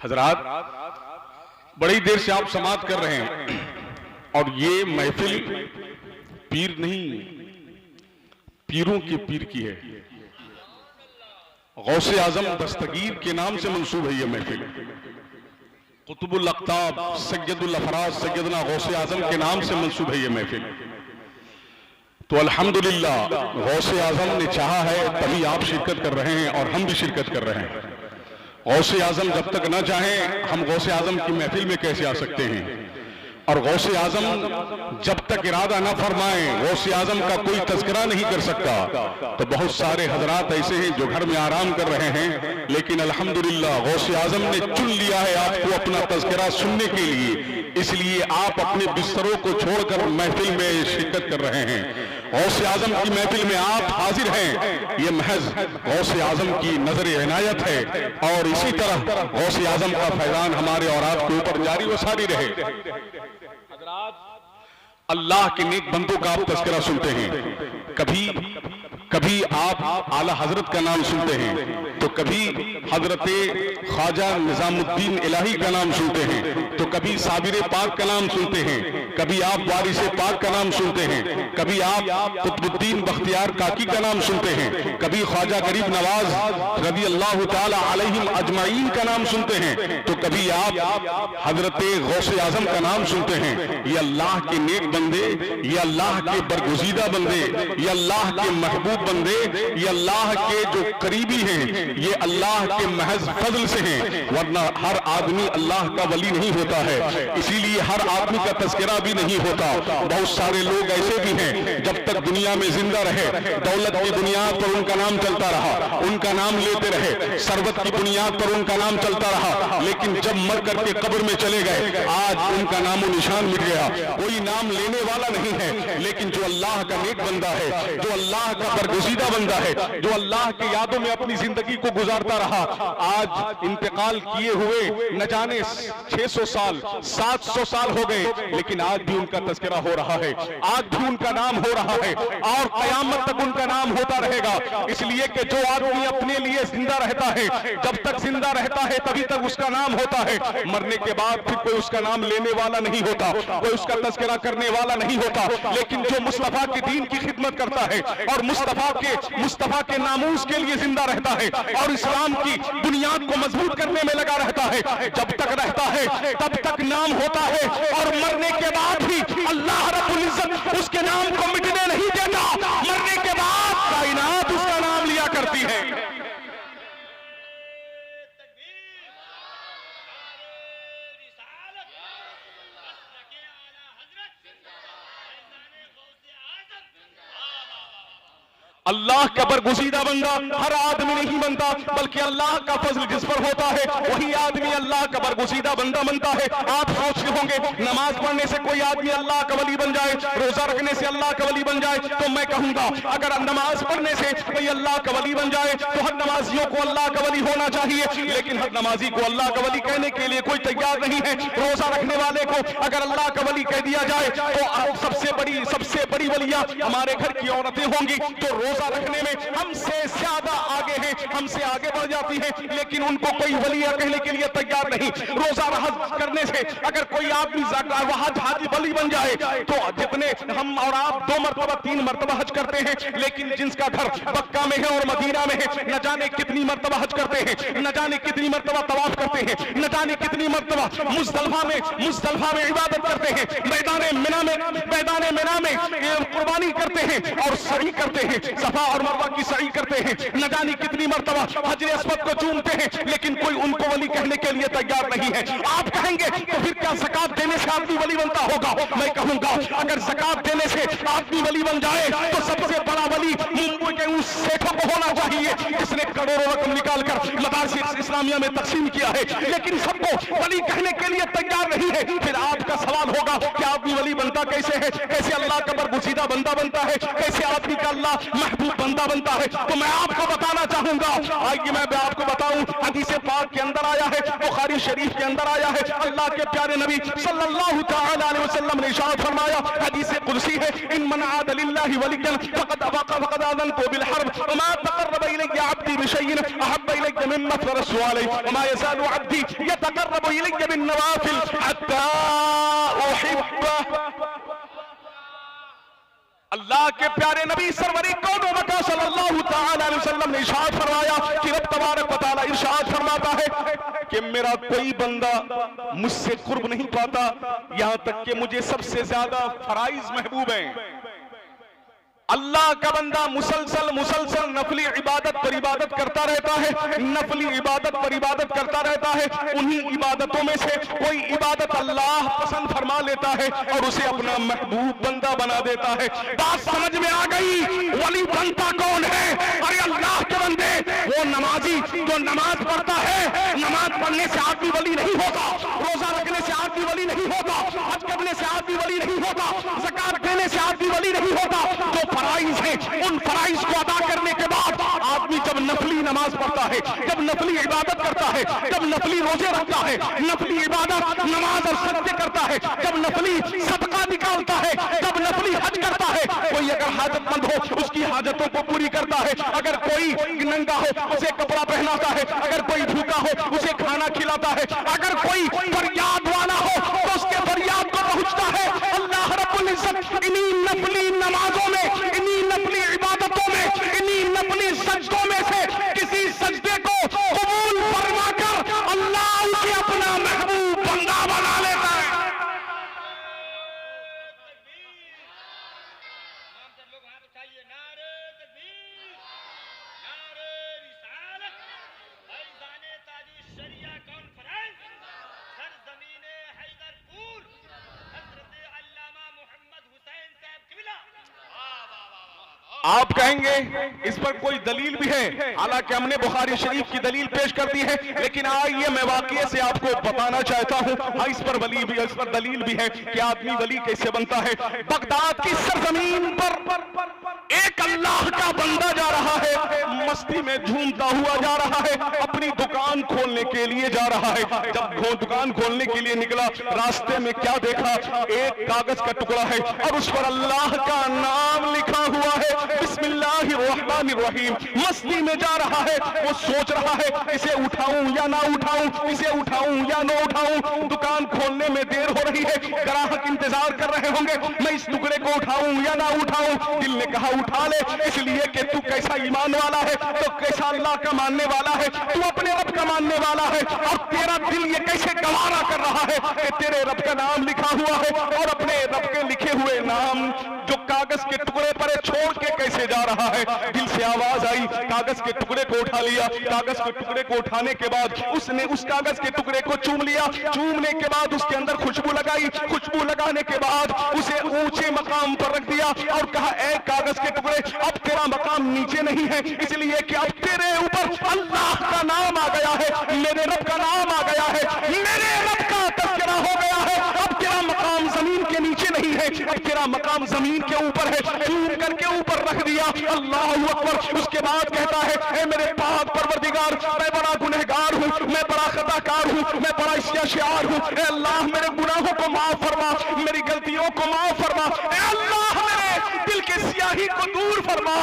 हजरात, बड़ी देर से आप समाअत कर रहे हैं और ये महफिल पीर नहीं, पीरों के पीर की है। गौसे आजम दस्तगीर के नाम से मंसूब है ये महफिल। कुतुबुल अख्ताब सैयदुल अफराज सैयदना गौसे आजम के नाम से मंसूब है ये महफिल। तो अल्हम्दुलिल्लाह गौसे आजम ने चाहा है तभी आप शिरकत कर रहे हैं और हम भी शिरकत कर रहे हैं। गौसे आजम जब तक न चाहें हम गौसे आजम की महफिल में कैसे आ सकते हैं? और गौसे आजम जब तक इरादा न फरमाएं गौसे आजम का कोई तज़किरा नहीं कर सकता। तो बहुत सारे हजरात ऐसे हैं जो घर में आराम कर रहे हैं, लेकिन अल्हम्दुलिल्लाह गौसे आजम ने चुन लिया है आपको अपना तज़किरा सुनने के लिए, इसलिए आप अपने बिस्तरों को छोड़कर महफिल में शिरकत कर रहे हैं। गौसे आजम की महफिल में आप हाजिर हैं, ये महज गौसे आजम की नजर इनायत है। और इसी तरह गौसे आजम का फैजान हमारे और आपके ऊपर जारी व सारी रहे। अल्लाह के नेक बंदों का आप तज़किरा सुनते हैं, कभी आप आला हजरत का नाम सुनते हैं, तो कभी हजरत ख्वाजा निजामुद्दीन इलाही का नाम सुनते हैं, तो कभी साबिर पाक का नाम सुनते हैं, कभी आप वारिस पाक का नाम सुनते हैं, कभी आप कुतुबुद्दीन बख्तियार काकी का नाम सुनते हैं, कभी ख्वाजा गरीब नवाज रज़ी अल्लाह ताला अलैहिम अजमाइन का नाम सुनते हैं, तो कभी आप हजरत गौसे आजम का नाम सुनते हैं। ये अल्लाह के नेक बंदे, ये अल्लाह के बरगुज़ीदा बंदे, ये अल्लाह के महबूब बंदे, ये अल्लाह के जो करीबी हैं, ये अल्लाह के महज फजल से हैं, वरना हर आदमी अल्लाह का वली नहीं होता है, इसीलिए हर आदमी का तज़किरा भी नहीं होता। बहुत सारे लोग ऐसे भी हैं जब तक दुनिया में जिंदा रहे दौलत की बुनियाद पर उनका नाम चलता रहा, उनका नाम लेते रहे, सरबत की बुनियाद पर उनका नाम चलता रहा, लेकिन जब मर करके कब्र में चले गए आज उनका नामो निशान मिट गया, कोई नाम लेने वाला नहीं है। लेकिन जो अल्लाह का नेक बंदा है, जो अल्लाह का बरगुज़ीदा बंदा है, जो अल्लाह की यादों में अपनी जिंदगी को गुजारता रहा, आज इंतकाल किए हुए न जाने 600 साल 700 साल हो गए, लेकिन आज भी उनका तज़किरा हो रहा है, आज भी उनका नाम हो रहा है और क़यामत तक उनका नाम होता रहेगा। इसलिए कि जो आदमी अपने लिए जिंदा रहता है, जब तक जिंदा रहता है तभी तक उसका नाम होता है, मरने के बाद फिर कोई उसका नाम लेने वाला नहीं होता, कोई उसका तज़किरा करने वाला नहीं होता। लेकिन जो मुस्तफा के दीन की खिदमत करता है और मुस्तफा के नामूस के लिए जिंदा रहता है और इस्लाम की बुनियाद को मजबूत करने में लगा रहता है, जब तक रहता है तब तक नाम होता है और मरने के बाद भी अल्लाह रब्बुल इज्जत उसके नाम को मिटने नहीं देता। मरने के बाद कायनात उसका नाम लिया करती है। अल्लाह का बरगुज़ीदा बंदा हर आदमी नहीं बनता, बल्कि अल्लाह का फजल जिस पर होता है वही आदमी अल्लाह का बरगुज़ीदा बंदा बनता है। आप सोच रहे होंगे नमाज पढ़ने से कोई आदमी अल्लाह का वली बन जाए, रोजा रखने से अल्लाह का वली बन जाए, तो मैं कहूंगा अगर नमाज पढ़ने से कोई अल्लाह का वली बन जाए तो हर नमाजियों को अल्लाह का वली होना चाहिए, लेकिन हर नमाजी को अल्लाह का वली कहने के लिए कोई तैयार नहीं है। रोजा रखने वाले को अगर अल्लाह का वली कह दिया जाए तो सबसे बड़ी वलिया हमारे घर की औरतें होंगी जो रोजा रखने में हमसे ज्यादा आगे हैं, हमसे आगे बढ़ जाती हैं, लेकिन उनको कोई वलिया कहने के लिए तैयार नहीं। रोजा करने से अगर कोई आदमी हाजी वली बन जाए तो जितने हम और आप 2 मरतबा 3 मरतबा हज करते हैं, लेकिन जिसका घर मक्का में है और मदीना में है न जाने कितनी मरतबा हज करते हैं, न जाने कितनी मरतबा तवाफ करते हैं, न जाने कितनी मरतबा मुज़दलिफा में इबादत करते हैं, मैदान मिना में कुर्बानी करते हैं और सही करते हैं, सफा और मरवा की सही करते हैं, न जाने कितनी मरतबा हजर अस्वद को चूमते हैं, लेकिन कोई उनको वली कहने के लिए तैयार नहीं है। आप कहेंगे तो फिर क्या ज़कात देने से आदमी वली बनता होगा? मैं कहूंगा अगर ज़कात देने से आदमी वली बन जाए तो सबसे बड़ा वली मुंबई के उस सेठों को होना चाहिए जिसने करोड़ों रकम निकालकर मदारस इस्लामिया में तकसीम किया है, लेकिन सबको वली कहने के लिए तैयार नहीं है। फिर आपका सवाल होगा कि आदमी वली बनता कैसे है, कैसे अल्लाह का बरगुज़ीदा बंदा बनता है, कैसे आदमी का अल्लाह महबूब बंदा बनता है? तो मैं आपको बताना चाहूंगा, आइए मैं आपको बताऊं। हदीस पाक के अंदर आया है, बुखारी शरीफ के अंदर आया है, अल्लाह के प्यारे नबी सल्लल्लाहु तआला अलैहि वसल्लम ने इरशाद फरमाया, हदीस कुदसी है, इन मन आद लिल्लाहि वलियन फक़द आज़नतु बिल हर्ब व मा तक़र्रब इलैया अब्दी बिशैइन अहब्ब अहब्ब इलैया मिम्मा फ़रज़tu अलैहि व मा यज़ालु अब्दी यतक़र्रबु इलैया बिन्नवाफ़िल हत्ता उहिब्बह। अल्लाह के प्यारे नबी सरवरी कौनो मका सल्लल्लाहु तआला अलैहि वसल्लम ने इरशाद फरमाया कि रब तबारक व तआला इरशाद फरमाता है कि मेरा कोई बंदा मुझसे कुर्ब नहीं पाता यहां तक कि मुझे सबसे ज्यादा फराइज महबूब हैं। अल्लाह का बंदा मुसलसल मुसलसल नफली इबादत पर इबादत करता रहता है, नफली इबादत पर इबादत करता रहता है। उन्हीं इबादतों में से कोई इबादत अल्लाह पसंद फरमा लेता है और उसे अपना महबूब बंदा बना देता है। बात समझ में आ गई? वली बनता कौन है? अरे अल्लाह के बंदे, वो नमाजी जो नमाज पढ़ता है। नमाज पढ़ने से आदमी वली नहीं होता, रोजा रखने से आदमी वली नहीं होता, हज करने से आदमी वली नहीं होता, ज़कात देने से आदमी वली नहीं होता। जो फराइज है उन फराइज को अदा करने के बाद आदमी जब नफली नमाज पढ़ता है, जब नफली इबादत करता है, जब नफली रोजे रखता है, नफली इबादत नमाज और सजदे करता है, जब नफली सदका निकालता है, जब नफली हज करता है। कोई अगर हाजतमंद हो उसकी हाजतों को पूरी करता है, अगर कोई नंगा हो उसे कपड़ा पहनाता है, अगर कोई भूखा हो उसे खाना खिलाता है, अगर कोई फरियाद वाला हो तो उसके फरियाद को पहुंचता है। अल्लाह रब्बुल इज्जत इन्हीं नफली नमाजों में, इन्हीं नफली इबादतों में, इन्हीं नफली सजदों में से किसी सजदे को कबूल फरमाकर अल्लाह उसे अपना महबूब बंदा बना लेता है। आप कहेंगे इस पर कोई दलील भी है, हालांकि हमने बुखारी शरीफ की दलील पेश कर दी है, लेकिन आइए मैं वाकये से आपको बताना चाहता हूं। हाँ, इस पर दलील भी है कि आदमी वली कैसे बनता है। बगदाद की सरजमीन पर एक अल्लाह का बंदा जा रहा है, मस्ती में झूमता हुआ जा रहा है, अपनी दुकान खोलने के लिए जा रहा है। जब दुकान खोलने के लिए निकला, रास्ते में क्या देखा? एक कागज का टुकड़ा है और उस पर अल्लाह का नाम लिखा हुआ है, बिस्मिल्लाहिर्रहमानिर्रहीम। मस्ती में जा रहा है, वो सोच रहा है इसे उठाऊं या ना उठाऊं, इसे उठाऊं या ना उठाऊं। दुकान खोलने में देर हो रही है, ग्राहक इंतजार कर रहे होंगे, मैं इस टुकड़े को उठाऊं या ना उठाऊं। दिल ने कहा उठा ले, इसलिए कि तू कैसा ईमान वाला है, तो कैसा अल्लाह का मानने वाला है, तू अपने रब का मानने वाला है। और तेरा दिल ये कैसे गवारा कर रहा है कि तेरे रब का नाम लिखा हुआ है और अपने रब के लिखे हुए नाम जो कागज के टुकड़े पर छोड़ के कैसे जा रहा है। दिल से आवाज आई, कागज के टुकड़े को उठा लिया। कागज के टुकड़े को उठाने के बाद उसने उस कागज के टुकड़े को चूम लिया। चूमने के बाद उसके अंदर खुशबू लगाई। खुशबू लगाने के बाद उसे ऊंचे मकाम पर रख दिया और कहा, ऐ कागज के टुकड़े, अब तेरा मकाम नीचे नहीं है, इसलिए कि अब तेरे ऊपर अल्लाह का नाम आ गया है, मेरे रब का नाम आ गया है, मेरे रब का तज़किरा हो गया है। अब तेरा मकाम जमीन के नीचे नहीं है, अब तेरा मकाम जमीन के ऊपर है। चूम करके ऊपर रख दिया। अल्लाह अकबर। उसके बाद कहता है, ऐ मेरे पाक परवरदिगार, मैं बड़ा गुनहगार हूँ, मैं बड़ा खताकार हूँ, मैं बड़ा इश्तियार हूँ। ऐ अल्लाह मेरे गुनाहों को माफ फरमा, मेरी गलतियों को माफ फरमा। ऐ अल्लाह मेरे दिल के स्याही को दूर फरमा।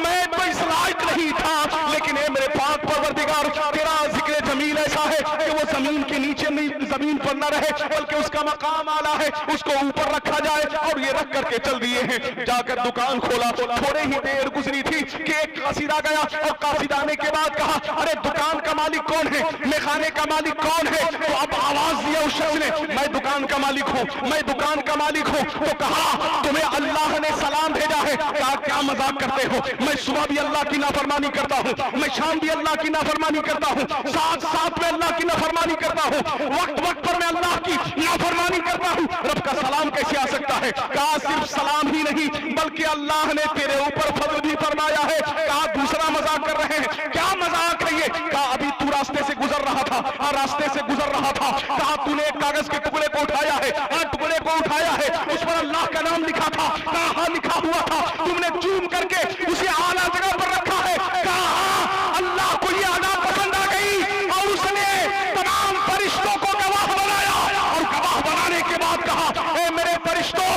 मैं तो इस लायक नहीं था, लेकिन ऐ मेरे पाक परवरदिगार, तेरा जिक्र जमील ऐसा है कि वो जमीन के नीचे नहीं, जमीन पर न रहे, बल्कि उसका मकाम आला है, उसको ऊपर रखा जाए। और ये रख करके चल दिए हैं। जाकर दुकान खोला, थोड़े ही देर गुजरी थी कि एक कासिद आ गया और कासिद आने के बाद कहा, अरे दुकान का मालिक कौन है, मेखाने का मालिक कौन है? तो अब आवाज दिया उस शख्स ने, मैं दुकान का मालिक हूँ, मैं दुकान का मालिक हूँ। तो कहा, तुम्हें अल्लाह ने सलाम भेजा है। कहा, क्या मजाक करते हो? मैं सुबह भी अल्लाह की नाफरमानी करता हूँ, मैं शाम भी अल्लाह की नाफरमानी करता हूँ, साथ साथ में अल्लाह की नाफरमानी करता हूँ, वक्त वक्त पर मैं अल्लाह की नाफरमानी करता हूँ। रब का सलाम कैसे आ सकता है? कहा, सिर्फ सलाम ही नहीं, बल्कि अल्लाह ने तेरे ऊपर फजल भी फरमाया है। कहा, दूसरा मजाक कर रहे हैं? क्या मजाक है ये? कहा, अभी तू रास्ते से गुजर रहा था, रास्ते से गुजर रहा था। कहा, तूने एक कागज के टुकड़े को उठाया है, टुकड़े को उठाया है, उस पर अल्लाह का नाम लिखा था। कहा, हाँ लिखा हुआ था, तुमने चूम करके उसे आला जगह पर रखा है। कहा, हाँ, अल्लाह को ये अदा पसंद आ गई और उसने तमाम फरिश्तों को गवाह बनाया। और गवाह बनाने के बाद कहा, ए मेरे फरिश्तों,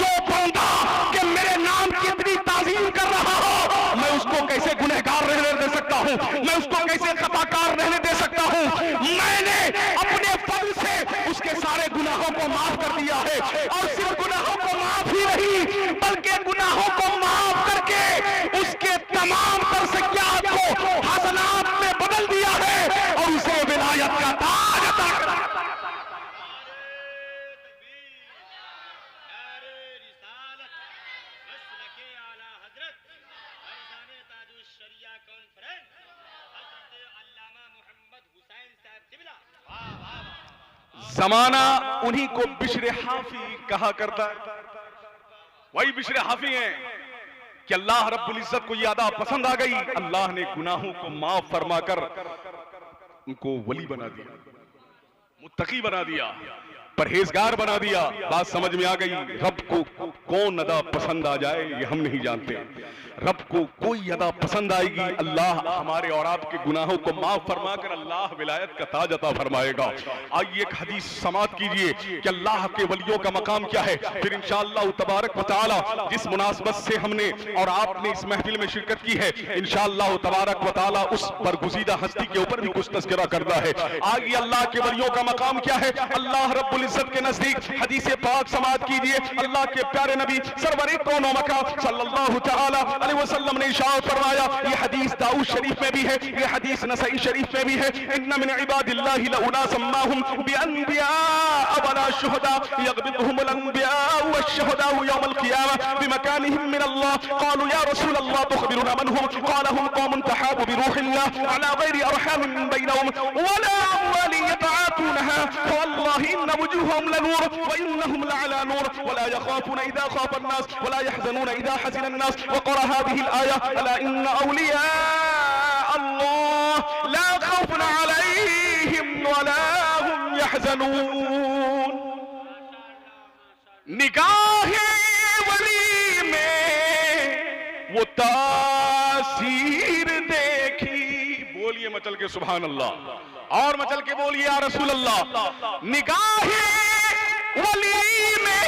जो बंदा कि मेरे नाम की इतनी ताजीम कर रहा हो, मैं उसको कैसे गुनहगार रहने दे सकता हूँ, मैं उसको कैसे गुनाहों को माफ कर दिया है, और सिर्फ गुनाहों को माफ ही नहीं बल्कि गुनाहों को माफ करके उसके तमाम तरसयात को हसनात में बदल दिया है और उसे विलायत का ताज अता कर दिया। जमाना उन्हीं को बिश्र हाफी कहा करता है, वही बिश्र हाफी हैं कि अल्लाह रब्बुल इज्जत को ये अदा पसंद आ गई, अल्लाह ने गुनाहों को माफ फरमाकर उनको वली बना दिया, मुत्तकी बना दिया, परहेजगार बना दिया। बात समझ में आ गई। रब को कौन अदा पसंद आ जाए ये हम नहीं जानते, रब को कोई अदा पसंद आएगी, अल्लाह हमारे और आपके गुनाहों को माफ फरमाकर अल्लाह विलायत का ताज अता फरमाएगा। आइए एक हदीस समाअत कीजिए कि अल्लाह के वलियों का मकाम क्या है, फिर इंशाअल्लाह तबारक व तआला जिस मुनासबत से हमने और आपने इस महफिल में शिरकत की है, इंशाअल्लाह तबारक व तआला उस बरगुज़ीदा हस्ती के ऊपर भी कुछ तज़किरा करना है। आइए अल्लाह के वलियों का मकाम क्या है, अल्लाह रब्बुल इज्जत के नजदीक हदीस पाक समाअत कीजिए। अल्लाह के प्यारे नबी सरवरे कौनो मकाम सल्लल्लाहु तआला अलैहि वसल्लम ने इरशाद फरमाया, ये हदीस दाऊद शरीफ में भी है, ये हदीस नसई शरीफ में भी है, इन्ना मिन इबादिल्लाहि लउला सम्माहुम बिअनबिया वला शुहदा यगबितहुमुल अनबिया वश्शुहदा यौमल क़ियामह बिमकानिहिम मिन अल्लाह। क़ालू या रसूल अल्लाह तुखबिरुना मन हुम? क़ाल हुम कौमुन तहाबु बिरूहिल्लाह अला गैरि अरहामिन बैनहुम वला अम्वालिन यतआतूनहा वल्लाहि इन्न वुजूहहुम लनूर व इन्नहुम लअला नूर वला यखाफूना इज़ा खाफ़ा अन्नास वला यहज़नूना इज़ा हज़िना अन्नास वक़रा हाज़िहिल आया अला इन्न औलिया अल्लाह ला खौफुन अलैहिम वला हुम यहज़नून। निगाहे वली में वो तासीर देखी, बोलिए मचल के सुभान अल्लाह, और मचल के बोलिए या रसूल अल्लाह। निगाहे वली में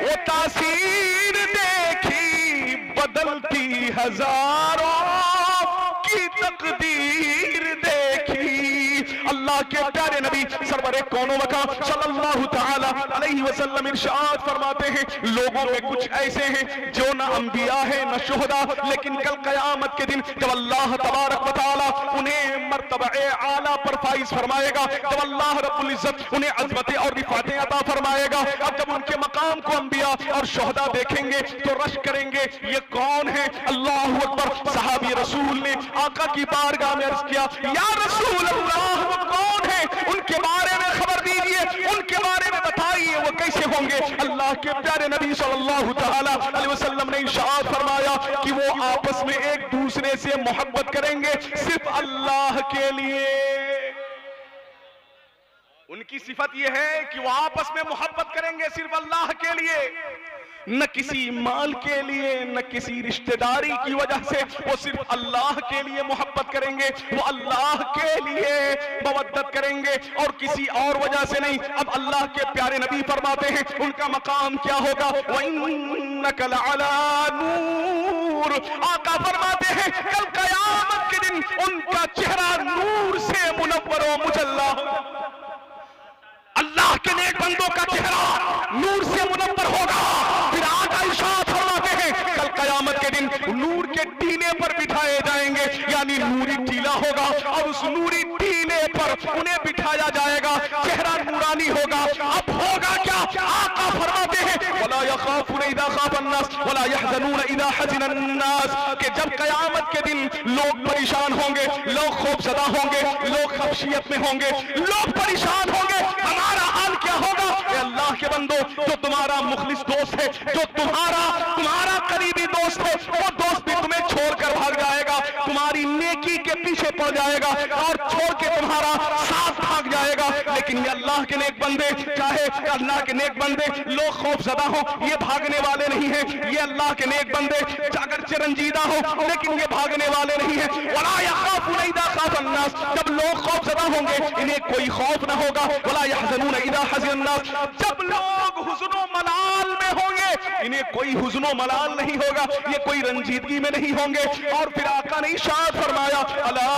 वो तासीर देखी, बदलती हजारों की तकदीर देखी। अल्लाह के प्यारे नबी सरवरे कौनो मकाम सल्लल्लाहु तआला अलैहि वसल्लम इरशाद फरमाते हैं, लोगों में कुछ ऐसे हैं जो न अंबिया है न शुहदा, लेकिन कल कयामत के दिन जब अल्लाह तबारक व तआला उन्हें मर्तबे आला पर फाइज फरमाएगा, जब अल्लाह रब्बुल इज्जत उन्हें अज़मतें और रिफ़ातें अता फरमाएगा, और जब उनके मकाम को अंबिया और शुहदा देखेंगे तो रश करेंगे, ये कौन है? अल्लाहु अकबर। सहाबी रसूल ने आका की बारगाह में अर्ज़ किया, या रसूल अल्लाह वो कौन है? उनके बारे में खबर दीजिए, उनके बारे में बताइए वो कैसे होंगे। अल्लाह के प्यारे नबी सल्लल्लाहु तआला अलैहि वसल्लम ने इरशाद फरमाया कि वो आपस में एक दूसरे से मोहब्बत करेंगे सिर्फ अल्लाह के लिए। उनकी सिफत यह है कि वो आपस में मोहब्बत करेंगे सिर्फ अल्लाह के लिए, न किसी माल के लिए न किसी रिश्तेदारी की वजह से, वो सिर्फ अल्लाह के लिए मोहब्बत करेंगे, वो अल्लाह के लिए मवद्दत करेंगे और किसी और वजह से नहीं। अब अल्लाह के प्यारे नबी फरमाते हैं उनका मकाम क्या होगा, व इन्नका लअला नूर। आका फरमाते हैं कल कयामत के दिन उनका चेहरा नूर से मुनव्वर व मुजल्ला होगा। अल्लाह के नेक बंदों का चेहरा नूर से मुनव्वर होगा। फिर आका इरशाद फरमाते हैं कल कयामत के दिन नूर के टीले पर बिठाए जाएंगे, यानी नूरी टीला होगा और उस नूरी टीले पर उन्हें बिठाया जाएगा, चेहरा नूरानी होगा। अब होगा क्या? आका फरमाते हैं वला यखाफूना इज़ा खाफ़ा अन्नास वला यहज़नूना इज़ा हज़िना अन्नास, कि जब कयामत के दिन लोग परेशान होंगे, लोग खौफज़दा होंगे, लोग खफशियत में होंगे, लोग परेशान होंगे, हमारा हाल क्या होगा? अल्लाह के बंदो, जो तुम्हारा मुखलिस दोस्त है, जो तुम्हारा करीबी दोस्त है, वो दोस्त भी तुम्हें छोड़कर भाग जाएगा, तुम्हारी नेकी के पीछे पड़ जाएगा और छोड़ के तुम्हारा साथ भाग जाएगा। लेकिन ये अल्लाह के नेक बंदे, चाहे अल्लाह के नेक बंदे लोग खौफज़दा हो, ये भागने वाले नहीं है। ये अल्लाह के नेक बंदे अगर चिरंजीदा हो लेकिन ये भागने वाले नहीं है। वला यखाफूना इज़ा खाफ़ा अन्नास, जब लोग खौफज़दा होंगे इन्हें कोई खौफ न होगा। वला यहज़नूना इज़ा हज़िना अन्नास, जब लोग हुज़्न व मलाल में होंगे इन्हें कोई हुज़्न व मलाल नहीं होगा, ये कोई रंजीदगी में नहीं होंगे। और फिर आका ने इरशाद फरमाया अला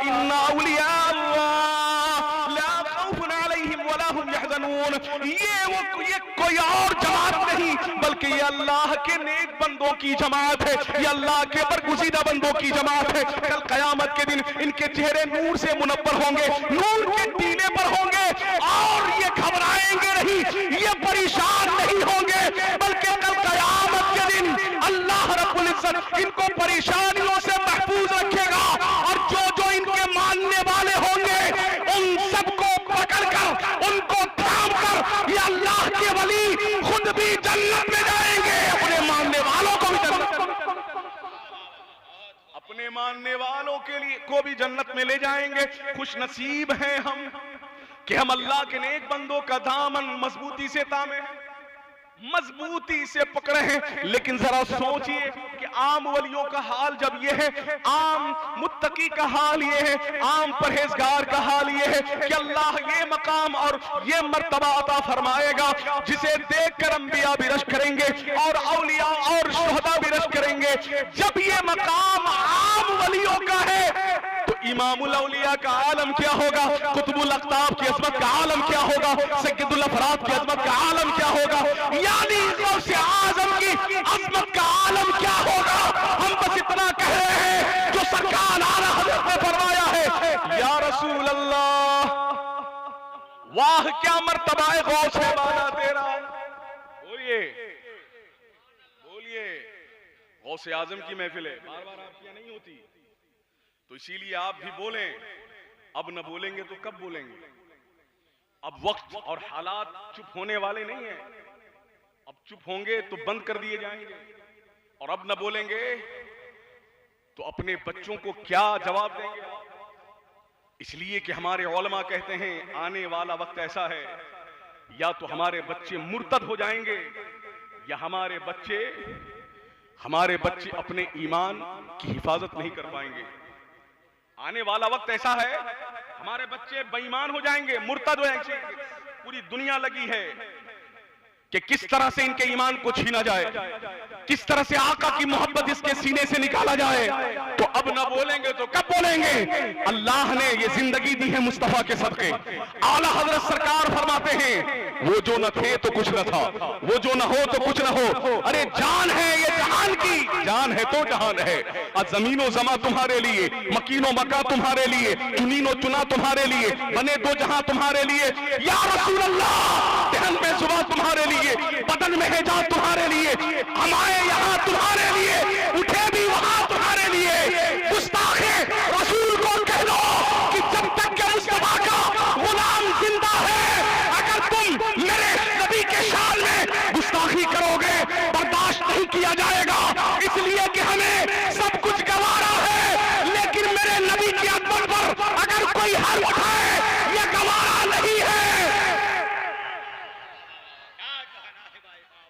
इन्ना औलिया अल्लाह ला खौफुन अलैहिम वला हुम यहज़नून, ये कोई और जमात नहीं बल्कि ये अल्लाह के नेक बंदों की जमात है, ये अल्लाह के बरगुज़ीदा बंदों की जमात है। कल क़यामत के दिन इनके चेहरे नूर से मुनव्वर होंगे, नूर के टीले पर होंगे, और ये घबराएंगे नहीं, ये परेशान नहीं होंगे, बल्कि कल क़यामत के दिन अल्लाह रब्बुल इज्जत इनको परेशानियों से महफूज रखेगा, और जो जो इनके मानने वाले होंगे उन सबको पकड़कर, उनको थाम कर ये अल्लाह के वली खुद भी जन्नत में जाएंगे, अपने मानने वालों को भी अपने मानने वालों के लिए को भी जन्नत में ले जाएंगे। खुश नसीब हैं हम कि हम अल्लाह के नेक बंदों का दामन मजबूती से थामे, मजबूती से पकड़े हैं। लेकिन जरा सोचिए कि आम वलियों का हाल जब ये है, आम मुत्तकी का हाल ये है, आम परहेजगार का हाल ये है कि अल्लाह ये मकाम और ये मर्तबा अता फरमाएगा जिसे देखकर अंबिया भी रश करेंगे और औलिया और शुहदा भी रश करेंगे। जब ये मकाम आम वलियों का है तो इमामुल औलिया का आलम क्या होगा, कुतुबुल अख्ताब की अज़मत का आलम क्या होगा, सय्यदुल अफराद की अज़मत का आलम क्या होगा, यानी गौसे आज़म की अज़मत का आलम क्या होगा। हम बस इतना कह रहे हैं जो सरकार आला हज़रत ने फरमाया है, या रसूल अल्लाह, वाह क्या मर्तबा है गौसे वाला तेरा। बोलिए बोलिए, गौसे आज़म की महफिल है, बार बार आपकी यहाँ नहीं होती, तो इसीलिए आप भी बोलें। अब न बोलेंगे तो कब बोलेंगे। अब वक्त और हालात चुप होने वाले नहीं हैं, अब चुप होंगे तो बंद कर दिए जाएंगे, और अब न बोलेंगे तो अपने बच्चों को क्या जवाब देंगे। इसलिए कि हमारे उलमा कहते हैं आने वाला वक्त ऐसा है, या तो हमारे बच्चे मुर्तद हो जाएंगे, या हमारे बच्चे अपने ईमान की हिफाजत नहीं कर पाएंगे। आने वाला वक्त ऐसा है हमारे बच्चे बेईमान हो जाएंगे, मुर्तद हो जाएंगे। पूरी दुनिया लगी है कि किस तरह से इनके ईमान को छीना जाए, किस तरह से आका की मोहब्बत इसके सीने से निकाला जाए। तो अब न बोलेंगे तो कब बोलेंगे। अल्लाह ने ये जिंदगी दी है मुस्तफा के सदके। आला हजरत सरकार फरमाते हैं वो जो न थे तो कुछ न था, वो जो न हो तो कुछ न हो। अरे जान है ये जहान की, जान है तो जहान है। आज जमीनो जमा तुम्हारे लिए, मकीनो मका तुम्हारे लिए, चुनीनो चुना तुम्हारे लिए, बने दो जहां तुम्हारे लिए। या रसूल अल्लाह, दहन में सुबह तुम्हारे लिए, बदन में है जान तुम्हारे लिए, हम आए यहाँ तुम्हारे लिए, उठे भी वहां तुम्हारे लिए। गुस्ताखे रसूल को कह दो कि जब तक के मुस्तफा का गुलाम जिंदा है, अगर तुम मेरे नबी के शान में गुस्ताखी करोगे बर्दाश्त नहीं किया जाएगा। इसलिए कि हमें सब कुछ गवारा है, लेकिन मेरे नबी की अदब पर अगर कोई हर उठाए ये गवारा नहीं है,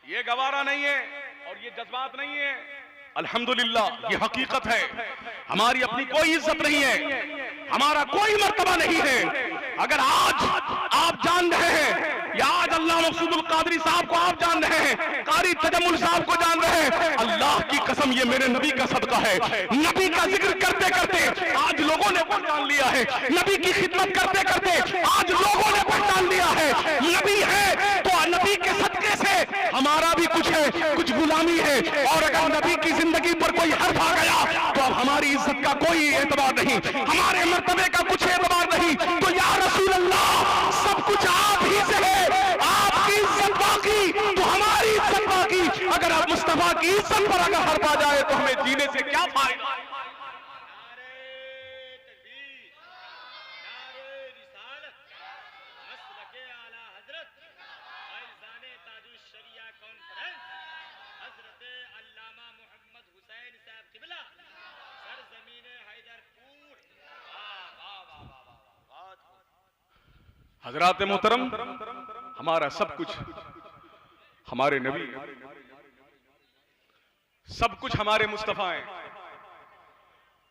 ये गवारा नहीं है और ये जज्बात नहीं है। अल्हम्दुलिल्लाह ये हकीकत है। हमारी अपनी कोई इज्जत नहीं है, हमारा कोई मर्तबा नहीं है। अगर आज आप जान रहे हैं, या आज अल्लाह मकसूदुल कादरी साहब को आप जान रहे हैं, कारी तजम्मुल साहब को जान रहे हैं, अल्लाह की कसम ये मेरे नबी का सदका है। नबी का जिक्र करते करते आज लोगों ने पहचान लिया है, नबी की खिदमत करते करते आज लोगों ने पहचान लिया है। नबी है तो नबी के सदके से हमारा भी कुछ है, कुछ गुलामी है। और अगर नबी की जिंदगी पर कोई हर्फ आ गया तो अब हमारी इज्जत का कोई एतबार नहीं, हमारे मर्तबे का कुछ एतबार नहीं। तो या रसूल अल्लाह, सब कुछ आप ही से है, आपकी इज्जत बाकी तो हमारी इज्जत बाकी। अगर आप मुस्तफा की इज्जत पर अगर हर्फ आ जाए तो हमें जीने से क्या फायदा। हजरात मोहतरम, हमारा सब कुछ हमारे नबी, सब कुछ हमारे मुस्तफा हैं।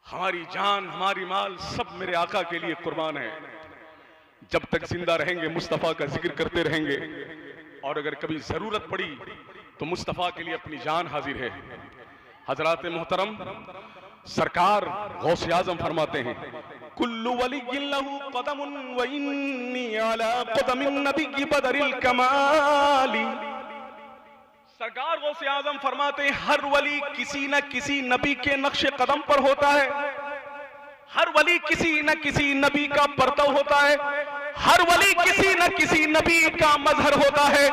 हमारी जान, हमारी माल सब मेरे आका के लिए कुर्बान है। जब तक जिंदा रहेंगे मुस्तफा का जिक्र करते रहेंगे, और अगर कभी जरूरत पड़ी तो मुस्तफा के लिए अपनी जान हाजिर है। हजरात मोहतरम, सरकार गौसे आजम फरमाते हैं कुल्लु वलिय्यिन लहू क़दमुन व इन्नी अला क़दमिन नबी बदरिल कमाली। सरकार गौसे आजम फरमाते हैं हर वली किसी न किसी नबी के नक्शे कदम पर होता है, हर वली किसी न किसी नबी का परतव होता है, हर वली किसी न किसी नबी का मजहर होता है।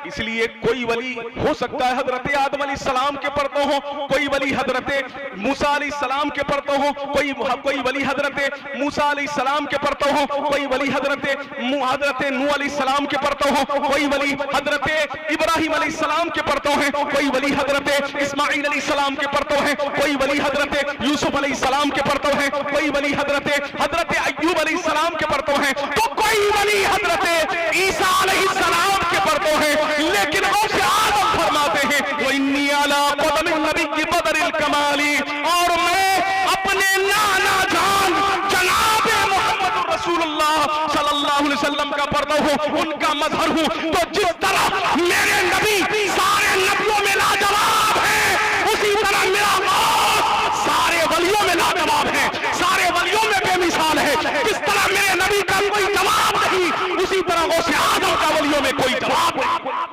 इसलिए कोई वली हो सकता है हजरत आदम अलैहिस्सलाम के परतों हो, कोई वली हजरत मूसा अलैहिस्सलाम के परतों हो, कोई वली हजरत मूसा अलैहिस्सलाम के परतों हो, कोई वली हजरत नूह अलैहिस्सलाम के परतों हो, कोई वली हजरत इब्राहिम अलैहिस्सलाम के परतों हैं, कोई वली हजरत इस्माइल अलैहिस्सलाम के परतों हैं, कोई वली हजरत यूसुफ अलैहिस्सलाम के परतों हैं, कोई वली हजरत अय्यूब अलैहिस्सलाम के परतों हैं, तो कोई वली हजरत ईसा अलैहिस्सलाम के परतों हैं। लेकिन गौसे आज़म फरमाते हैं वो इन्नी अला क़दमिन नबी बदरिल कमाली, और मैं अपने नाना जान जनाब मोहम्मद रसूलुल्लाह सल्लल्लाहु अलैहि वसल्लम का पर्दा हूँ, उनका मजहर हूँ। तो जिस तरह मेरे नबी सारे नबियों में लाजवाब है, उसी तरह मेरा मौत सारे वलियों में लाजवाब है, सारे वलियों में बेमिसाल है। जिस तरह मेरे नबी का कोई जवाब नहीं, उसी तरह गौसे आज़म का वलियों में कोई जवाब नहीं,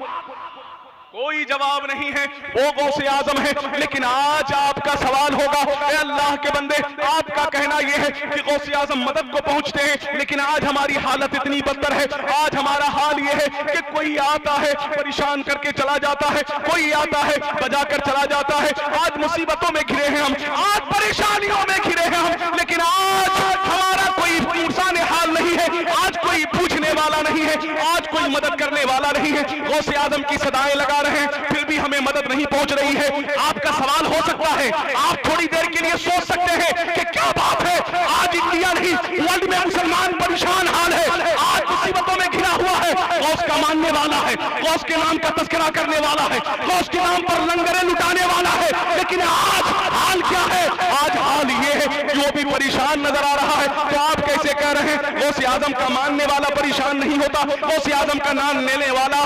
कोई जवाब नहीं है, वो गौसे आजम है। लेकिन आज आपका सवाल होगा, ए अल्लाह के बंदे, आपका कहना यह है कि गौसे आजम मदद को पहुंचते हैं, लेकिन आज हमारी हालत इतनी बदतर है, आज हमारा हाल यह है कि कोई आता है परेशान करके चला जाता है, कोई आता है बजाकर चला जाता है। आज मुसीबतों में घिरे हैं हम, आज परेशानियों में घिरे हैं हम, लेकिन आज हमारा कोई इंसान हाल नहीं है, आज कोई पूछने वाला नहीं है, आज कोई मदद करने वाला नहीं है। गौसे आजम की सदाएं लगा रहे हैं, फिर भी हमें मदद नहीं पहुंच रही है। आपका सवाल हो सकता है, आप थोड़ी देर के लिए सोच सकते हैं कि क्या बात है, आज इंडिया नहीं वर्ल्ड में मुसलमान परेशान हाल है, आज मुसीबतों में घिरा हुआ है। गौस का मानने वाला है, गौस के नाम का तस्करा करने वाला है, गौस के नाम पर लंगरें लुटाने वाला है, लेकिन आज हाल क्या है? आज हाल ये है कि वो भी परेशान नजर आ रहा है। तो आप कैसे कह रहे हैं गौसे आजम का मानने वाला परेशान नहीं होता, गौसे आजम का नाम लेने वाला,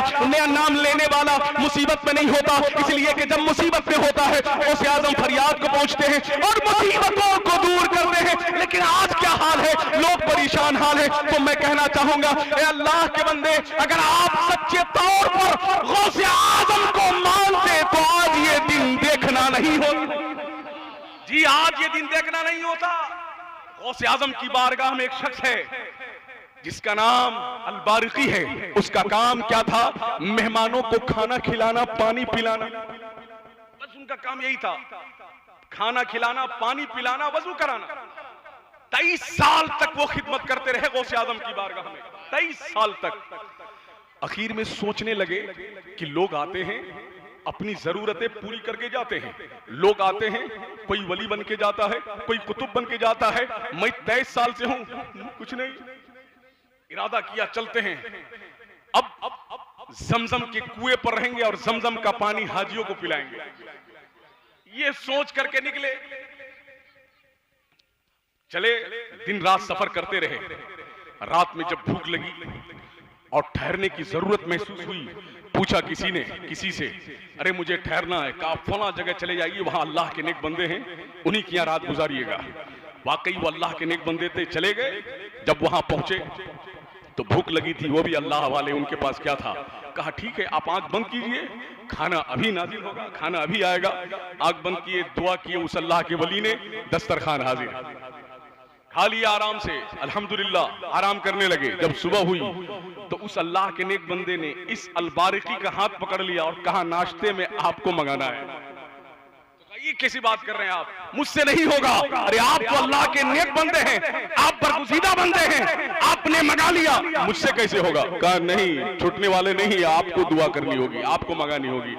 नाम लेने वाला मुसीबत में नहीं होता? इसलिए कि जब मुसीबत में होता है गौसे आजम फरियाद को पहुंचते हैं और मुसीबतों को दूर करते हैं। लेकिन आज क्या हाल है, लोग परेशान हाल है। तो मैं कहना चाहूंगा, ए अल्लाह के बंदे, अगर आप सच्चे तौर पर गौसे आजम को मानते तो आज ये दिन देखना नहीं होता। जी, आज ये दिन देखना नहीं होता। गौसे आजम की बारगाह में एक शख्स है जिसका नाम अल-बारिकी है। उसका काम क्या था? मेहमानों को खाना खिलाना, पानी पिलाना, बस उनका काम यही था, खाना खिलाना, पानी पिलाना, वजू कराना। 23 साल तक वो खिदमत करते रहे गौसे आजम की बारगाह में, 23 साल तक। आखिर में सोचने लगे कि लोग आते हैं अपनी जरूरतें पूरी करके जाते हैं, लोग आते हैं कोई वली बन के जाता है, कोई कुतुब बन के जाता है। मैं 23 साल से हूं, कुछ नहीं। इरादा किया चलते हैं, अब जमजम के कुएं पर रहेंगे और जमजम का पानी हाजियों को पिलाएंगे। ये सोच करके निकले, चले, दिन रात सफर करते रहे। रात में जब भूख लगी और ठहरने की जरूरत महसूस हुई, पूछा किसी से, अरे मुझे ठहरना है, कहा फला जगह चले जाइए, वहां अल्लाह के नेक बंदे हैं, उन्हीं की यहाँ रात गुजारिएगा। वाकई वो अल्लाह के नेक बंदे थे, चले गए। जब वहां पहुंचे तो भूख लगी थी, वो भी अल्लाह वाले, उनके पास क्या था? कहा ठीक है, आप आंख बंद कीजिए, खाना अभी नाजिल होगा, खाना अभी आएगा। आंख बंद किए, दुआ किए, उस अल्लाह के वली ने दस्तरखान हाजिर, खा लिया आराम से, अल्हम्दुलिल्लाह, आराम करने लगे। जब सुबह हुई तो उस अल्लाह के नेक बंदे ने इस अल-बारिकी का हाथ पकड़ लिया और कहा, नाश्ते में आपको मंगाना है। ये कैसी बात कर रहे हैं आप? मुझसे नहीं होगा। अरे आप तो अल्लाह के नेक बंदे हैं, आप बरगुज़ीदा बंदे हैं, आपने मंगा लिया, मुझसे कैसे होगा? कहा नहीं, छूटने वाले नहीं, आपको दुआ करनी होगी, आपको मंगानी होगी।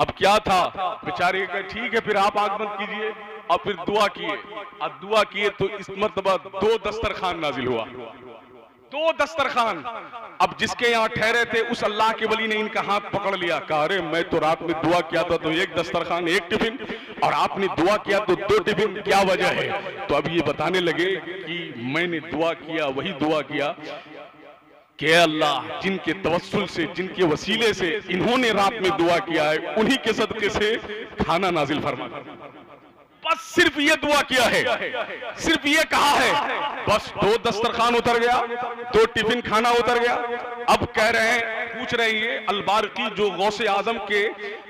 अब क्या था, बेचारे का ठीक है, फिर आप आंख बंद कीजिए। और फिर दुआ किए, अब दुआ किए तो इस मर्तबा 2 दस्तरखान नाजिल हुआ, 2 दस्तरखान। अब जिसके यहाँ ठहरे थे उस अल्लाह के वली ने इनका हाथ पकड़ लिया, कहा अरे मैं तो रात में दुआ किया था तो 1 दस्तरखान 1 टिफिन, और आपने दुआ किया तो 2 टिफिन, क्या वजह है? तो अब ये बताने लगे कि मैंने दुआ किया, वही दुआ किया कि अल्लाह जिनके तवस्सुल से, जिनके वसीले से इन्होंने रात में दुआ किया है, उन्हीं के सदके से खाना नाजिल फरमा। बस बस सिर्फ ये दुआ किया है, सिर्फ ये कहा है, बस 2 दस्तरखान उतर गया, 2 टिफिन खाना उतर गया। अब कह रहे हैं, पूछ रही है अलबारकी जो गौसे आजम के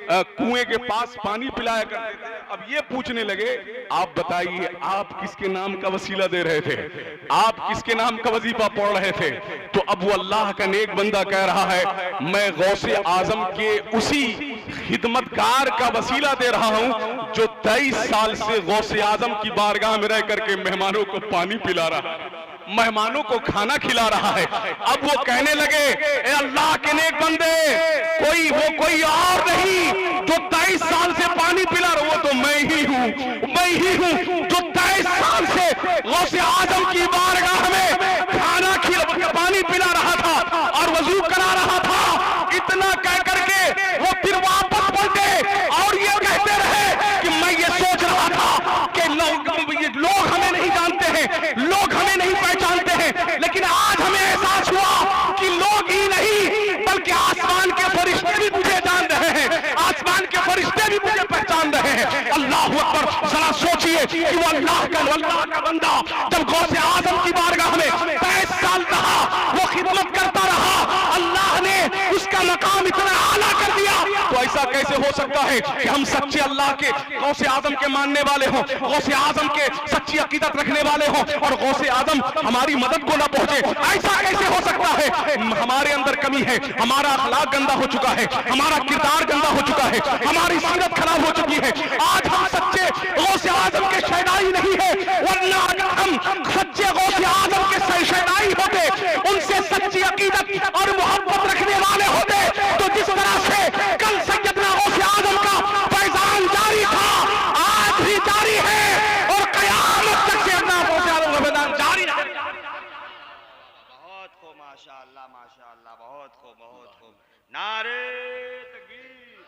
कुएं के पास पानी पिलाया करते थे, अब ये पूछने लगे आप बताइए आप किसके नाम का वसीला दे रहे थे, आप किसके नाम का वजीफा पढ़ रहे थे? तो अब वो अल्लाह का नेक बंदा कह रहा है मैं गौसे आजम के उसी खिदमतगार का वसीला दे रहा हूं जो 23 साल से गौसे आजम की बारगाह में रह करके मेहमानों को पानी पिला रहा है, मेहमानों को खाना खिला रहा है। अब वो कहने लगे ए अल्लाह के नेक बंदे, कोई और नहीं जो 23 साल से पानी पिला रहा, वो तो मैं ही हूं जो 23 साल से गौसे आजम की बारगाह में खाना पानी पिला रहा था और वजू करा रहा था। इतना कह करके वो फिर वापस पलटे और ये कहते रहे कि मैं ये सोच रहा था कि लोग हमें नहीं जानते हैं, लोग हमें नहीं पहचानते हैं, लेकिन आज हमें एहसास हुआ कि लोग ही नहीं बल्कि आसमान के फरिश्ते भी मुझे जान रहे हैं, आसमान के फरिश्ते भी मुझे पहचान रहे हैं। अल्लाह अकबर, जरा सोचिए कि वो अल्लाह का बंदा जब गौसे आजम की बारगाह में 23 साल रहा, वो खिदमत करता रहा, अल्लाह ने उसका मकाम इतना आला कर दिया। तो ऐसा कैसे हो सकता है कि हम सच्चे अल्लाह के गौसे आजम के मानने वाले हों, गौसे आजम के सच्ची अकीदत रखने वाले हों और गौसे आजम हमारी मदद को ना पहुंचे? ऐसा कैसे हो सकता है? हमारे अंदर कमी है, हमारा अखलाक गंदा हो चुका है, हमारा किरदार गंदा हो चुका है, हमारी सीरत खराब हो चुकी है। आज हम सच्चे गौसे आजम के शहनाई नहीं है, वरना अगर हम सच्चे गौसे आजम के शहनाई होते, उनसे सच्ची अकीदत और मोहब्बत रखने वाले होते, तो जिस तरह से कल सैयदना गौसे आजम का फैजान जारी था, आज भी जारी है और कयामत तक सैयदना गौसे आजम का फैजान जारी रहेगा। बहुत खूब, माशाअल्लाह माशाअल्लाह, बहुत खूब। नारे तकबीर,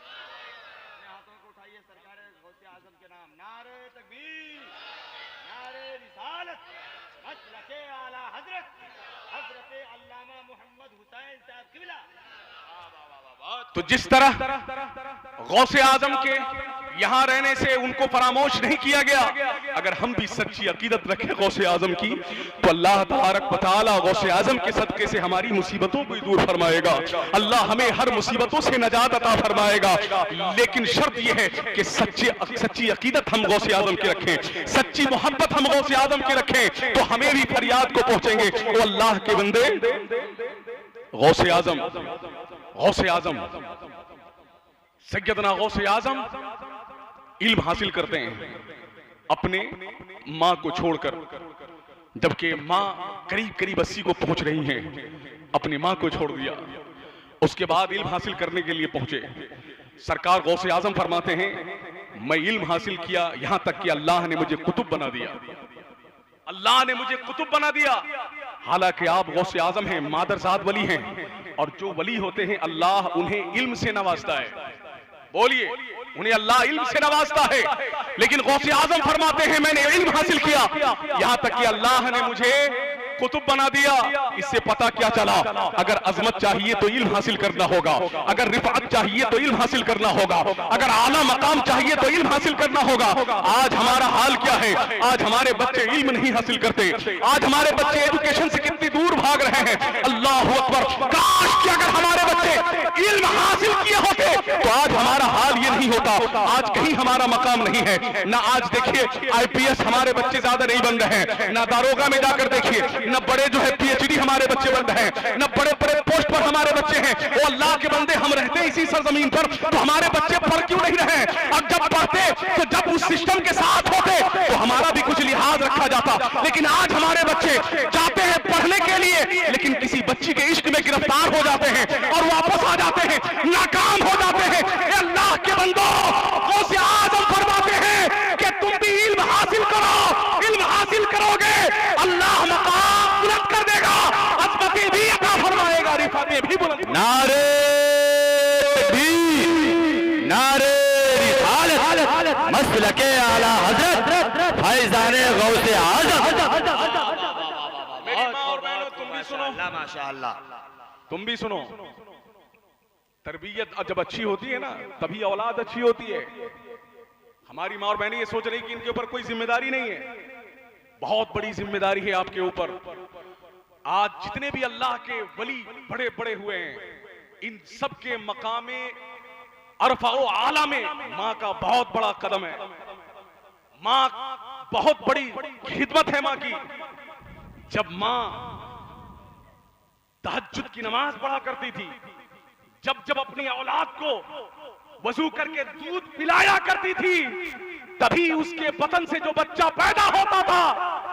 अपने हाथों को उठाइए सरकार गौसे आजम के नाम। नारे तकबीर, नारे रिसालत, मसलके आला हजरत अल्लामा मोहम्मद हुसैन साहब किबला। तो जिस तरह गौसे आजम के यहां रहने से उनको फरामोश नहीं किया गया, अगर हम भी सच्ची अकीदत रखें गौसे आजम की, तो अल्लाह तबारक व तआला गौसे आजम के सदके से हमारी मुसीबतों को दूर फरमाएगा। अल्लाह हमें हर मुसीबतों से नजात अता फरमाएगा, लेकिन शर्त यह है कि सच्ची अकीदत हम गौसे आजम की रखें, सच्ची मोहब्बत हम गौसे आजम की रखें, तो हमें भी फरियाद को पहुंचेंगे। वो अल्लाह के बंदे गौसे आजम सैयदना गौसे आजम इल्म हासिल करते हैं अपने मां को छोड़कर, जबकि मां करीब 80 को पहुंच रही हैं, अपनी मां को छोड़ दिया, उसके बाद इल्म हासिल करने के लिए पहुंचे। सरकार गौसे आजम फरमाते हैं मैं इल्म हासिल किया, यहां तक कि अल्लाह ने मुझे कुतुब बना दिया, अल्लाह ने मुझे कुतुब बना दिया। हालांकि आप गौसे आजम हैं, मादरजाद वली हैं, और जो वली होते हैं अल्लाह उन्हें इल्म से नवाजता है। बोलिए, उन्हें अल्लाह इल्म से नवाजता है, लेकिन गौसे आजम फरमाते हैं मैंने इल्म हासिल किया, यहां तक कि अल्लाह ने मुझे कुतुब बना दिया। इससे पता क्या चला, अगर अजमत चाहिए तो इल्म हासिल करना होगा, अगर रिफात चाहिए तो इल्म हासिल करना होगा, अगर आला मकाम चाहिए तो इल्म हासिल करना होगा। आज हमारा हाल क्या है? आज हमारे बच्चे इल्म नहीं हासिल करते, आज हमारे बच्चे एजुकेशन से कितनी दूर भाग रहे हैं। अल्लाह अकबर, काश कि अगर हमारे बच्चे इल्म हासिल किए होते तो आज हमारा हाल ये नहीं होता। आज कहीं हमारा मकाम नहीं है ना। आज देखिए IPS हमारे बच्चे ज्यादा नहीं बन रहे हैं, ना दारोगा में जाकर देखिए, न बड़े जो है PhD हमारे बच्चे बन रहे हैं, न बड़े पोस्ट पर हमारे बच्चे हैं। वो अल्लाह के बंदे, हम रहते इसी सरजमीन पर, तो हमारे बच्चे पढ़ क्यों नहीं रहे? और जब पढ़ते तो जब उस सिस्टम के साथ होते तो हमारा भी कुछ लिहाज रखा जाता। लेकिन आज हमारे बच्चे जाते हैं पढ़ने के लिए, लेकिन किसी बच्ची के इश्क में गिरफ्तार हो जाते हैं और वापस आ जाते हैं, नाकाम हो जाते हैं। अल्लाह के बंदो, गौसे आजम फरमाते हैं कि तुम भी इल्म हासिल करो, इल्म हासिल करोगे अल्लाह मकाम बुलंद कर देगा, अज़मतें भी अता फरमाएगा, रिफातें भी बुलंद। नारे रिसालत, मसलके आला हजरत फैज़ाने गौसे आज़म। मेरी माँ और बहनों, तुम भी सुनो, माशाअल्लाह, तुम भी सुनो। तरबियत जब अच्छी होती है ना, तभी औलाद अच्छी होती है। हमारी माँ और बहनें ये सोच रही कि इनके ऊपर कोई जिम्मेदारी नहीं है। बहुत बड़ी जिम्मेदारी है आपके ऊपर। आज जितने भी अल्लाह के वली बड़े बड़े हुए हैं, इन सब के मकामे अरफा ओ आला में माँ का बहुत बड़ा कदम है। माँ बहुत बड़ी खिदमत है माँ की। जब माँ तहज्जुद की नमाज पढ़ा करती थी, जब जब अपनी औलाद को वजू करके दूध पिलाया करती थी, तभी उसके बतन से जो बच्चा पैदा होता था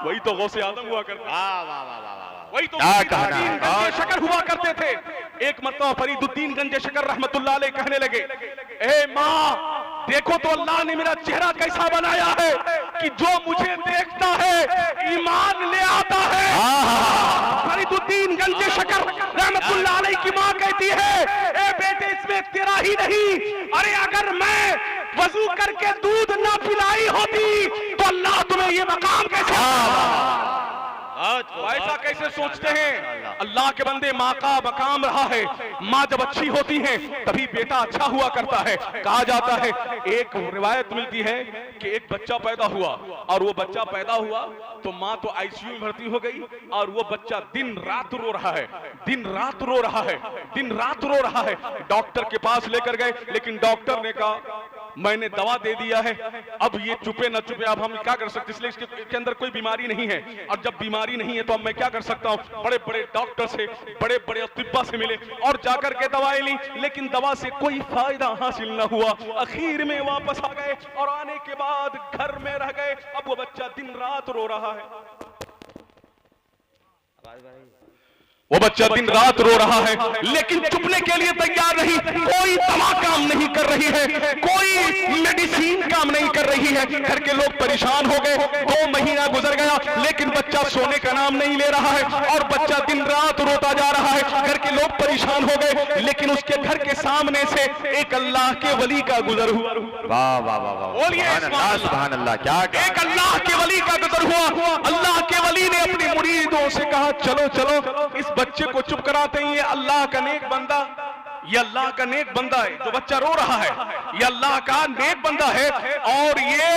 वही तो गौसे आदम हुआ करता। वाह वाह वाह वाह वाह, वही तो क्या कहना फरीदुद्दीन है। गंजे शकर हुआ करते थे। एक मरतबा फरीदुद्दीन गंजे शकर रहमतुल्लाह अलैह कहने लगे, ए माँ देखो तो अल्लाह ने मेरा चेहरा कैसा बनाया है कि जो मुझे देखता है ईमान ले आता है। फरीदुद्दीन गंजे शकर रहमतुल्लाह अलैह की माँ कहती है, ए बेटे इसमें तेरा ही नहीं, अरे अगर मैं वजू करके दूध ना पिलाई होती तो अल्लाह तुम्हें ये मकाम कैसे ऐसा कैसे सोचते हैं। अल्लाह के बंदे, माँ का मकाम रहा है। माँ जब अच्छी होती है तभी बेटा अच्छा हुआ करता है। कहा जाता है, एक रिवायत मिलती है कि एक बच्चा पैदा हुआ और वो बच्चा पैदा हुआ तो माँ तो आईसीयू में भर्ती हो गई और वो बच्चा दिन रात रो रहा है, दिन रात रो रहा है, दिन रात रो रहा है। डॉक्टर के पास लेकर गए, लेकिन डॉक्टर ने कहा मैंने दवा दे दिया है, अब ये चुपे न चुपे, अब हम क्या कर सकते, इसलिए इसके अंदर कोई बीमारी नहीं है। और जब बीमारी नहीं है तो अब मैं क्या कर सकता हूँ। बड़े बड़े डॉक्टर से, बड़े बड़े अतिब्बा से मिले और जाकर के दवाई ली, लेकिन दवा से कोई फायदा हासिल न हुआ। आखिर में वापस आ गए और आने के बाद घर में रह गए। अब वो बच्चा दिन रात रो रहा है, वो बच्चा दिन रात रो रहा है, लेकिन चुपने के लिए तैयार नहीं। कोई दवा काम नहीं कर रही है, कोई मेडिसिन काम नहीं कर रही है। घर के लोग परेशान हो गए। 2 महीना गुजर गया, लेकिन बच्चा सोने का नाम नहीं ले रहा है और बच्चा दिन रात रोता जा रहा है। घर के लोग परेशान हो गए, लेकिन उसके घर के सामने से एक अल्लाह के वली का गुजर हुआ। वाह वाह वाह वाह, बोलिए सुभान अल्लाह। क्या एक अल्लाह के वली का गुजर हुआ। अल्लाह के वली ने अपनी मुरीदों से कहा, चलो चलो इस बच्चे को चुप कराते हैं। ये अल्लाह का नेक बंदा, ये अल्लाह का नेक बंदा है जो बच्चा रो रहा है। ये अल्लाह का नेक बंदा है और ये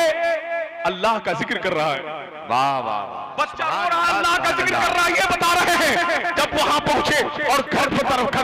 अल्लाह का जिक्र कर रहा है। वाह वाह वाह, बच्चा रो रहा है, अल्लाह का जिक्र कर रहा है, ये बता रहे हैं। जब वहां पहुंचे और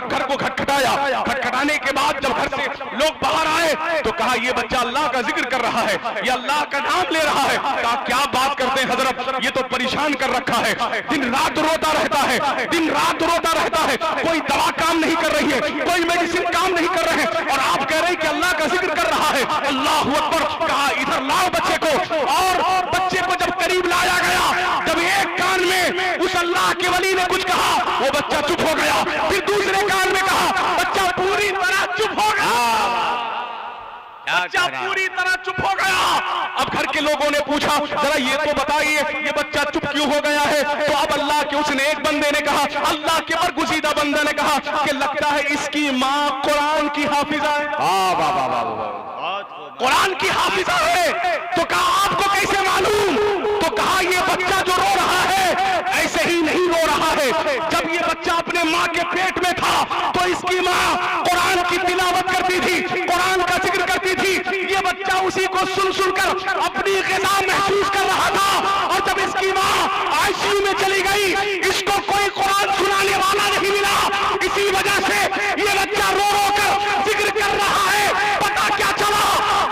घर को खटखटाया, खटखटाने के बाद जब घर से लोग बाहर आए तो कहा ये बच्चा अल्लाह का जिक्र कर रहा है, ये अल्लाह का नाम ले रहा है। कहा क्या बात करते हैं हजरत, ये तो परेशान कर रखा है, दिन रात रोता रहता है, दिन रात रोता रहता है, कोई दवा काम नहीं कर रही है, कोई मेडिसिन काम नहीं कर रहे हैं और आप कह रहे हैं कि अल्लाह का जिक्र कर रहा है। अल्लाह अकबर। कहा इधर लाओ बच्चे को। और बच्चे को जब करीब लाया गया, जब एक कान में उस अल्लाह के वली ने कुछ कहा, वो बच्चा चुप हो गया। फिर दूसरे कान में कहा, बच्चा पूरी तरह चुप हो गया, बच्चा पूरी तरह चुप हो गया। अब घर के लोगों ने पूछा, जरा ये तो बताइए ये बच्चा चुप क्यों हो गया है। तो अब अल्लाह के उस नेक बंदे ने कहा, अल्लाह के बरगुज़ीदा बंदे ने कहा कि लगता है इसकी माँ कुरान की हाफिजा है। वाह वाह वाह वाह वाह, कुरान की हाफिजा है। तो कहा आपको कैसे मालूम। तो कहा ये बच्चा जो रो रहा है ऐसे ही नहीं रो रहा है। जब ये बच्चा अपने माँ के पेट में था तो इसकी माँ कुरान की तिलावत करती थी, कुरान का जिक्र करती थी। ये बच्चा उसी को सुन सुनकर अपनी ग़िज़ा महसूस कर रहा था। और जब इसकी माँ आईसीयू में चली गई, इसको कोई कुरान सुनाने वाला नहीं मिला। इसी वजह से ये बच्चा रो रो कर जिक्र कर रहा है। पता क्या चला,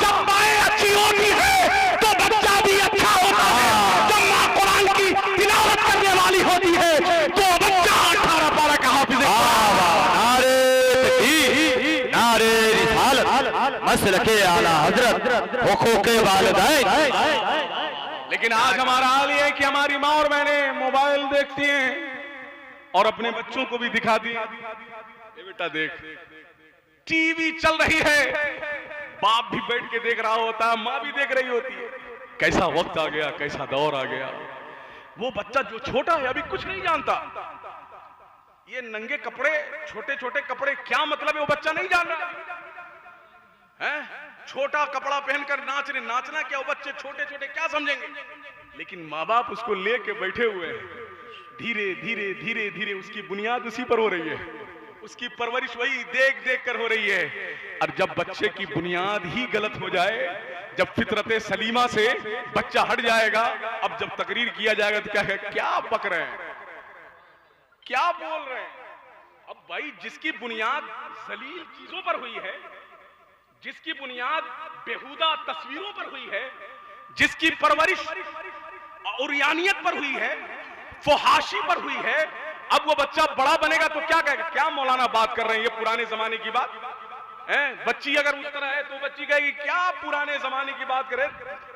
जब माएँ अच्छी होती है तो बच्चा भी अच्छा होता है। जब माँ कुरान की तिलावत करने वाली होती है तो बच्चा 18 पारा का हाफिज़। नारे रिसालत, मसलके आला हजरत, हुकूके वालिदैन। लेकिन आज हमारा हाल ये है कि हमारी माँ और बहनें मोबाइल देखती हैं और अपने बच्चों को भी दिखाती हैं। ये बेटा देख, टीवी चल रही है, बाप भी बैठ के देख रहा होता है, माँ भी देख रही होती है। कैसा वक्त आ गया, कैसा दौर आ गया। वो बच्चा जो छोटा है अभी कुछ नहीं जानता। ये नंगे कपड़े, छोटे छोटे कपड़े क्या मतलब है वो बच्चा नहीं जान रहा है। छोटा कपड़ा पहनकर नाच रहे, नाचना क्या, वो बच्चे छोटे छोटे क्या समझेंगे। लेकिन माँ बाप उसको लेके बैठे हुए हैं। धीरे धीरे धीरे धीरे उसकी बुनियाद उसी पर हो रही है। उसकी परवरिश वही देख देख कर हो रही है। और जब बच्चे की बुनियाद ही गलत हो जाए, जब फितरत सलीमा से बच्चा हट जाएगा, अब जब तकरीर किया जाएगा तो क्या बक रहे हैं, क्या बोल रहे हैं। अब भाई जिसकी बुनियाद जलील चीजों पर हुई है, जिसकी बुनियाद बेहुदा तस्वीरों पर हुई है, जिसकी परवरिश उरियानियत पर हुई है, फहाशी पर हुई है, अब वो बच्चा बड़ा बनेगा तो क्या कहेगा? क्या मौलाना बात कर रहे हैं, ये पुराने जमाने की बात है। बच्ची अगर उस तरह है तो बच्ची कहेगी क्या पुराने जमाने की बात करे।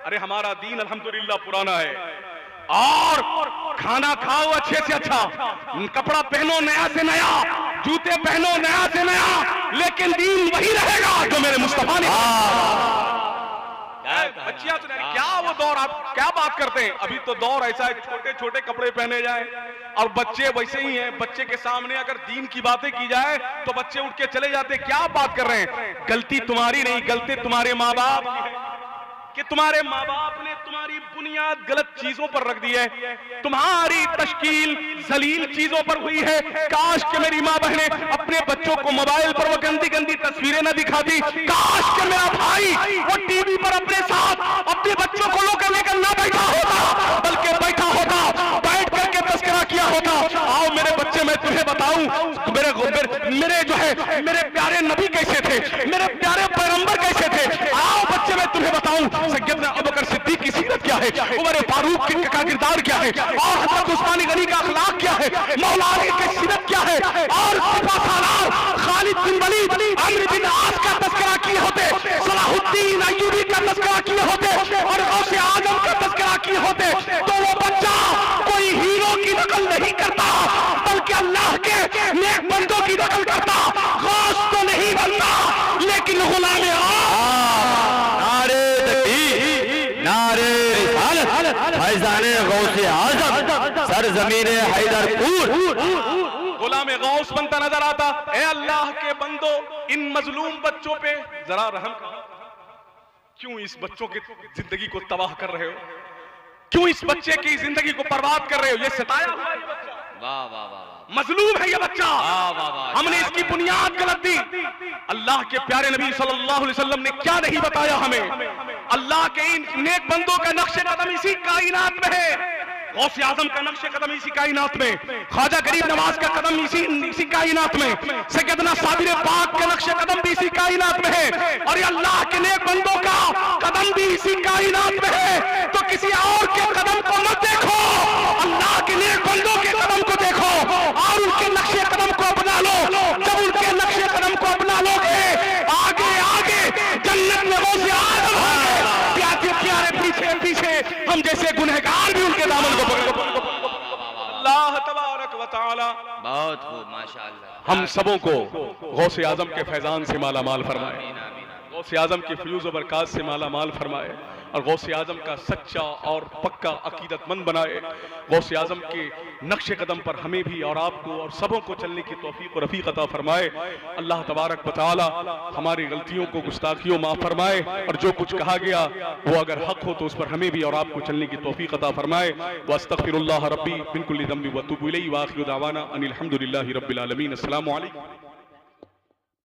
अरे हमारा दीन अल्हम्दुलिल्लाह पुराना है। और खाना खाओ अच्छे से अच्छा, कपड़ा पहनो नया से नया, जूते पहनो नया से नया, लेकिन दीन वही रहेगा जो मेरे मुस्तफा ने। बच्चियां सुना क्या वो दौर, आप क्या बात करते हैं। अभी तो दौर ऐसा है छोटे छोटे कपड़े पहने जाए और बच्चे वैसे ही हैं। बच्चे के सामने अगर दीन की बातें की जाए तो बच्चे उठ के चले जाते। क्या बात कर रहे हैं। गलती तुम्हारी नहीं, गलती तुम्हारे माँ बाप की है कि तुम्हारे माँ बाप ने तुम्हारी बुनियाद गलत चीजों पर रख दी है, तुम्हारी तश्कील जलील चीजों पर हुई है। काश कि मेरी माँ बहनें अपने बच्चों को मोबाइल पर वो गंदी गंदी तस्वीरें न दिखाती। काश कि मेरा भाई वो टीवी पर अपने साथ अपने बच्चों को लेकर ना बैठा होता, बल्कि बैठा होता, बैठ करके तस्करा किया होता। आओ मेरे बच्चे, मैं तुम्हें बताऊं मेरे जो है मेरे प्यारे नबी कैसे थे, मेरे प्यारे पैगंबर कैसे थे। आओ बच्चे मैं तुम्हें बताऊं सैयदना अबू बकर सिद्दीक की सीरत क्या है, उमर फारूक का किरदार क्या है, और हजरत उस्मान गनी का अखलाक क्या है, मौला अली की सीरत क्या है, और सिपहसालार खालिद बिन वलीद, अम्र बिन आस का तस्करा किए होते, सलाहुद्दीन अय्यूबी का तस्करा किए होते, और गौसे आजम का तस्करा किए होते, तो वो बच्चा कोई हीरो की नकल नहीं करता, बल्कि अल्लाह के नेक बंदों की नकल करता। गौस तो नहीं बनता, लेकिन गुलाम फैज़ाने गौसे आज़म सरज़मीने हैदरपुर गुलाम गौस बनता नजर आता। ए अल्लाह के बंदो, इन मजलूम बच्चों पे जरा रहम करो। क्यों इस बच्चों की जिंदगी को तबाह कर रहे हो, क्यों इस बच्चे की जिंदगी को बर्बाद कर रहे हो। ये सताया हुआ है बच्चा, वाह वाह वाह, मजलूम है ये बच्चा, हमने इसकी बुनियाद गलत दी। अल्लाह के प्यारे नबी सल्लल्लाहु अलैहि वसल्लम ने क्या नहीं बताया हमें। अल्लाह के इन नेक बंदों का नक्शे कदम इसी कायनात में है। गौसे आजम का नक्शे कदम इसी कायनात में, ख्वाजा गरीब नवाज का कदम इसी कायनात में, सैयदना साबिर पाक का नक्शे कदम भी इसी कायनात में है, और ये अल्लाह के नेक बंदों का कदम भी इसी कायनात में है। तो किसी और के कदम को मत देखो, अल्लाह के नेक बंदों के कदम को देखो और उनके नक्शे कदम को अपना लो। जब उनके नक्शे कदम को अपना लोगे, आगे आगे जन्नत में गौसे आजम होंगे, प्यारे प्यारे पीछे पीछे हम जैसे गुनहगार भी उनके दामन को पकड़ो। अल्लाह तबारक व तआला बहुत खूब माशाअल्लाह हम सबों को गौसे आजम के फैजान से माला माल फरमाए, गौसे आजम की फ्यूज व बरकात से माला माल फरमाए, और गौसे आजम का सच्चा और पक्का अकीदतमंद बनाए। गौसे आजम के नक्शे कदम पर हमें भी और आपको और सबों को चलने की तौफीक और रफ़ीक अता फरमाए। अल्लाह तबारक व तआला हमारी गलतियों को, गुस्ताखियों माफ़ फरमाए, और जो कुछ कहा गया वो अगर हक हो तो उस पर हमें भी और आपको चलने की तौफीक अता फरमाए। व अस्तग़फिरुल्लाह रब्बी मिन कुल्लि ज़ंबि व अतूबु इलैहि व आखिरु दावाना अनिल हम्दुलिल्लाहि रब्बिल आलमीन। अस्सलामु अलैकुम।